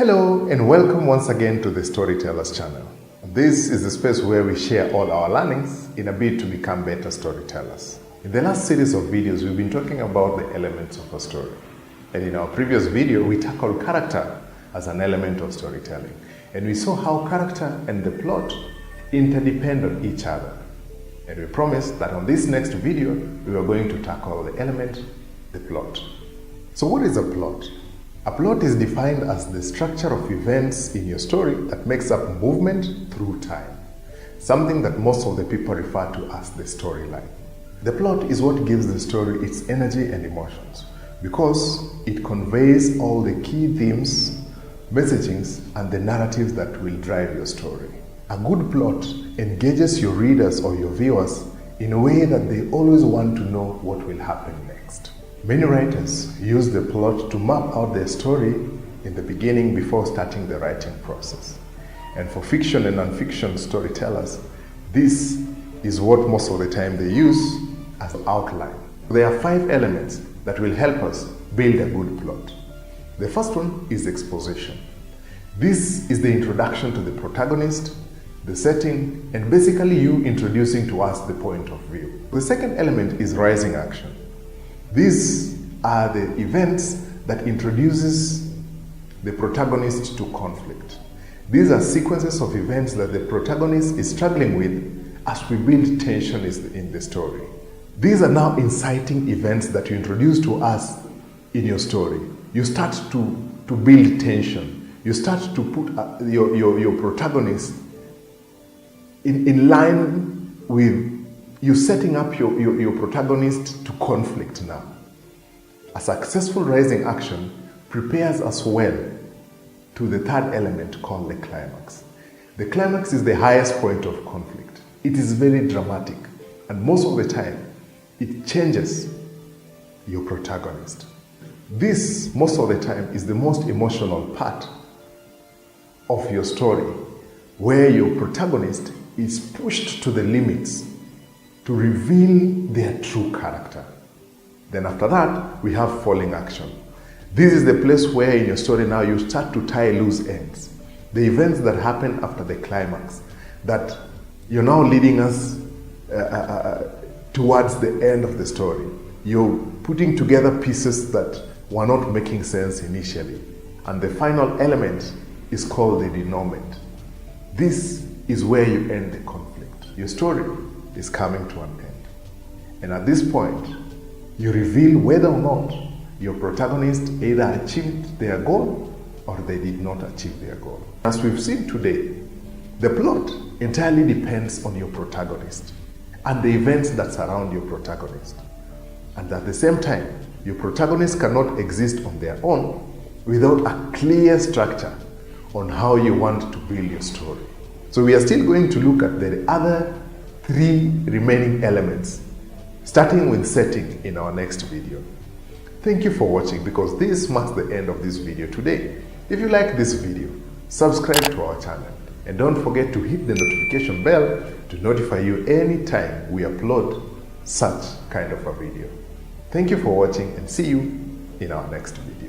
Hello and welcome once again to the Storytellers channel. This is the space where we share all our learnings in a bid to become better storytellers. In the last series of videos, we've been talking about the elements of a story. And in our previous video, we tackled character as an element of storytelling. And we saw how character and the plot interdepend on each other. And we promised that on this next video, we were going to tackle the element, the plot. So what is a plot? A plot is defined as the structure of events in your story that makes up movement through time. Something that most of the people refer to as the storyline. The plot is what gives the story its energy and emotions because it conveys all the key themes, messagings, and the narratives that will drive your story. A good plot engages your readers or your viewers in a way that they always want to know what will happen next. Many writers use the plot to map out their story in the beginning before starting the writing process. And for fiction and non-fiction storytellers, this is what most of the time they use as the outline. There are 5 elements that will help us build a good plot. The first one is exposition. This is the introduction to the protagonist, the setting, and basically you introducing to us the point of view. The second element is rising action. These are the events that introduces the protagonist to conflict. These are sequences of events that the protagonist is struggling with as we build tension in the story. These are now inciting events that you introduce to us in your story. You start to build tension. You start to put your protagonist in line with you setting up your protagonist to conflict now. A successful rising action prepares us well to the third element called the climax. The climax is the highest point of conflict. It is very dramatic, and most of the time, it changes your protagonist. This, most of the time, is the most emotional part of your story, where your protagonist is pushed to the limits to reveal their true character. Then after that, we have falling action. This is the place where in your story now you start to tie loose ends. The events that happen after the climax, that you're now leading us towards the end of the story. You're putting together pieces that were not making sense initially. And the final element is called the denouement. This is where you end the conflict. Your story is coming to an end. And at this point, you reveal whether or not your protagonist either achieved their goal or they did not achieve their goal. As we've seen today, the plot entirely depends on your protagonist and the events that surround your protagonist. And at the same time, your protagonist cannot exist on their own without a clear structure on how you want to build your story. So we are still going to look at the other 3 remaining elements, starting with setting in our next video. Thank you for watching, because this marks the end of this video today. If you like this video, subscribe to our channel and don't forget to hit the notification bell to notify you anytime we upload such kind of a video. Thank you for watching and see you in our next video.